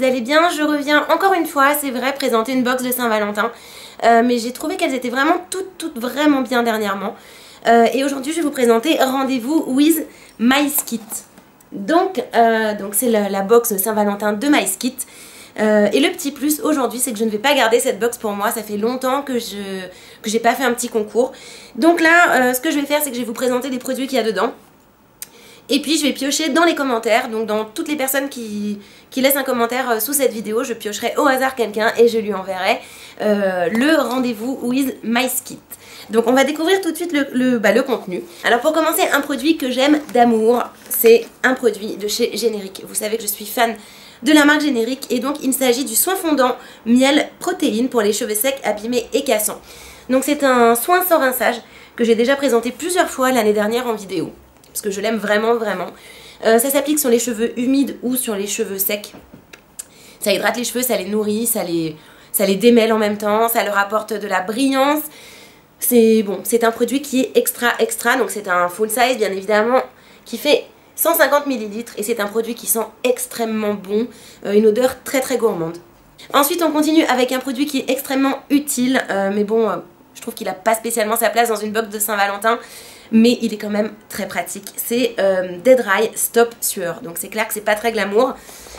vous allez bien. Je reviens encore une fois, c'est vrai, présenter une box de Saint-Valentin. Mais j'ai trouvé qu'elles étaient vraiment toutes vraiment bien dernièrement. Et aujourd'hui, je vais vous présenter Rendez-vous with MySkit. Donc c'est la box Saint-Valentin de MySkit. Et le petit plus aujourd'hui, c'est que je ne vais pas garder cette box pour moi. Ça fait longtemps que j'ai pas fait un petit concours. Donc là, ce que je vais faire, c'est que je vais vous présenter les produits qu'il y a dedans. Et puis je vais piocher dans les commentaires, donc dans toutes les personnes qui laissent un commentaire sous cette vidéo, je piocherai au hasard quelqu'un et je lui enverrai le Rendez-vous with MySkit. Donc on va découvrir tout de suite le contenu. Alors pour commencer, un produit que j'aime d'amour, c'est un produit de chez Générique. Vous savez que je suis fan de la marque Générique et donc il s'agit du soin fondant miel protéine pour les cheveux secs, abîmés et cassants. Donc c'est un soin sans rinçage que j'ai déjà présenté plusieurs fois l'année dernière en vidéo. Parce que je l'aime vraiment. Ça s'applique sur les cheveux humides ou sur les cheveux secs. Ça hydrate les cheveux, ça les nourrit, ça les démêle en même temps, ça leur apporte de la brillance. C'est un produit qui est extra, donc c'est un full size bien évidemment, qui fait 150 ml et c'est un produit qui sent extrêmement bon, une odeur très gourmande. Ensuite on continue avec un produit qui est extrêmement utile, mais bon, je trouve qu'il n'a pas spécialement sa place dans une box de Saint-Valentin. Mais il est quand même très pratique. C'est Dead Dry Stop Sueur. Donc c'est clair que c'est pas très glamour.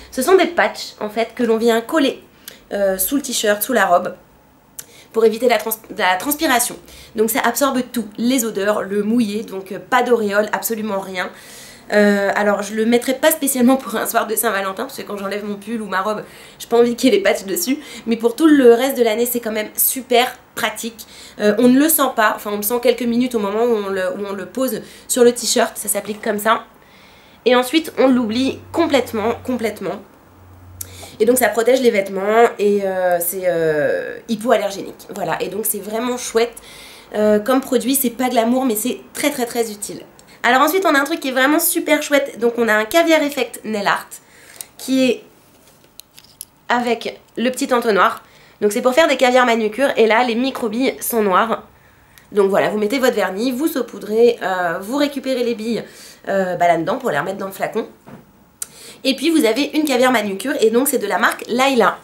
Ce sont des patchs en fait que l'on vient coller sous le t-shirt, sous la robe, pour éviter la transpiration. Donc ça absorbe tout, les odeurs, le mouillé, donc pas d'auréole, absolument rien. Alors je le mettrai pas spécialement pour un soir de Saint-Valentin parce que quand j'enlève mon pull ou ma robe, j'ai pas envie qu'il y ait les patchs dessus, mais pour tout le reste de l'année c'est quand même super pratique. On ne le sent pas, enfin on le sent quelques minutes au moment où on le pose sur le t-shirt, ça s'applique comme ça. Et ensuite on l'oublie complètement. Et donc ça protège les vêtements et c'est hypoallergénique. Voilà, et donc c'est vraiment chouette comme produit, c'est pas glamour mais c'est très utile. Alors ensuite on a un truc qui est vraiment super chouette, donc on a un caviar effect nail art qui est avec le petit entonnoir. Donc c'est pour faire des caviars manucure et là les micro-billes sont noires. Donc voilà, vous mettez votre vernis, vous saupoudrez, vous récupérez les billes là-dedans pour les remettre dans le flacon. Et puis vous avez une caviar manucure et donc c'est de la marque Laila.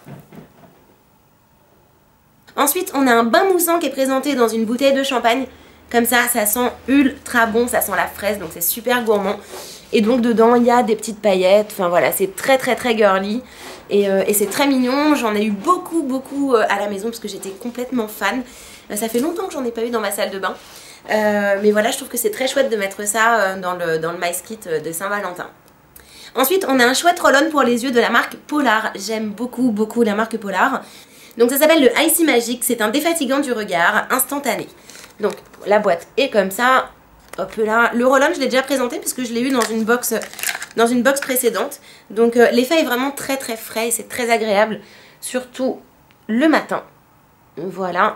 Ensuite on a un bain moussant qui est présenté dans une bouteille de champagne. Comme ça sent ultra bon, ça sent la fraise, donc c'est super gourmand. Et donc dedans, il y a des petites paillettes, enfin voilà, c'est très girly. Et c'est très mignon, j'en ai eu beaucoup à la maison parce que j'étais complètement fan. Ça fait longtemps que j'en ai pas eu dans ma salle de bain. Mais voilà, je trouve que c'est très chouette de mettre ça dans le MySkit de Saint-Valentin. Ensuite, on a un chouette roll-on pour les yeux de la marque Polar. J'aime beaucoup la marque Polar. Donc ça s'appelle le Icy Magic, c'est un défatigant du regard instantané. Donc la boîte est comme ça, hop là. Le roll-on je l'ai déjà présenté parce que je l'ai eu dans une box précédente. Donc l'effet est vraiment très frais et c'est très agréable, surtout le matin. Voilà.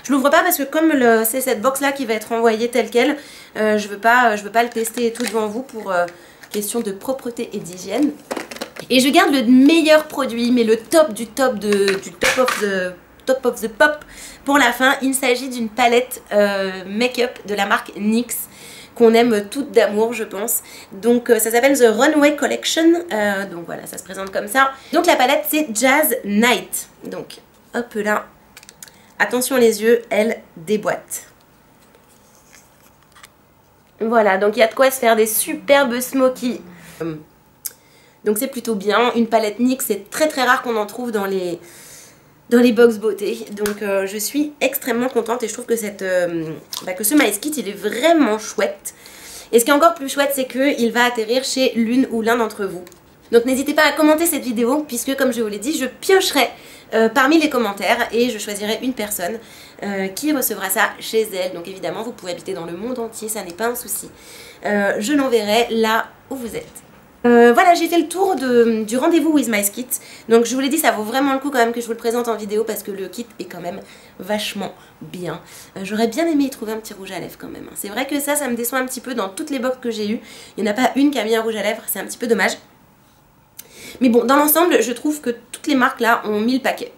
Je l'ouvre pas parce que comme c'est cette box là qui va être envoyée telle quelle, je veux pas le tester et tout devant vous pour question de propreté et d'hygiène. Et je garde le meilleur produit, mais le top du top of the pop pour la fin. Il s'agit d'une palette make-up de la marque NYX qu'on aime toutes d'amour je pense. Donc ça s'appelle The Runway Collection, donc voilà, ça se présente comme ça. Donc la palette c'est Jazz Night. Donc hop là, attention les yeux, elle déboîte. Voilà, donc il y a de quoi se faire des superbes smoky. Donc c'est plutôt bien. Une palette NYX, c'est très rare qu'on en trouve dans les box beauté. Donc je suis extrêmement contente et je trouve que ce MySkit il est vraiment chouette. Et ce qui est encore plus chouette, c'est qu'il va atterrir chez l'une ou l'un d'entre vous. Donc n'hésitez pas à commenter cette vidéo puisque comme je vous l'ai dit, je piocherai parmi les commentaires et je choisirai une personne qui recevra ça chez elle. Donc évidemment vous pouvez habiter dans le monde entier, ça n'est pas un souci. Je l'enverrai là où vous êtes. Voilà, j'ai fait le tour du Rendez-vous with MySkit. Donc je vous l'ai dit, ça vaut vraiment le coup quand même que je vous le présente en vidéo parce que le kit est quand même vachement bien. J'aurais bien aimé y trouver un petit rouge à lèvres quand même. C'est vrai que ça me déçoit un petit peu dans toutes les box que j'ai eues. Il n'y en a pas une qui a mis un rouge à lèvres, c'est un petit peu dommage. Mais bon, dans l'ensemble, je trouve que toutes les marques là ont mis le paquet.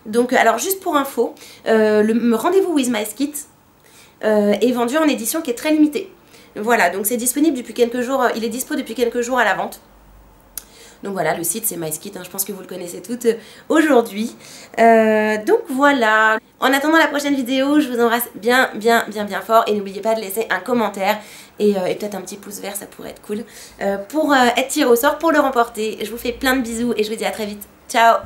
Donc alors juste pour info, le Rendez-vous with MySkit est vendu en édition qui est très limitée. Voilà, donc c'est disponible depuis quelques jours, il est dispo depuis quelques jours à la vente. Donc voilà, le site c'est MySkit, hein, je pense que vous le connaissez toutes aujourd'hui. Donc voilà, en attendant la prochaine vidéo, je vous embrasse bien fort et n'oubliez pas de laisser un commentaire et peut-être un petit pouce vert, ça pourrait être cool, pour être tiré au sort pour le remporter. Je vous fais plein de bisous et je vous dis à très vite. Ciao!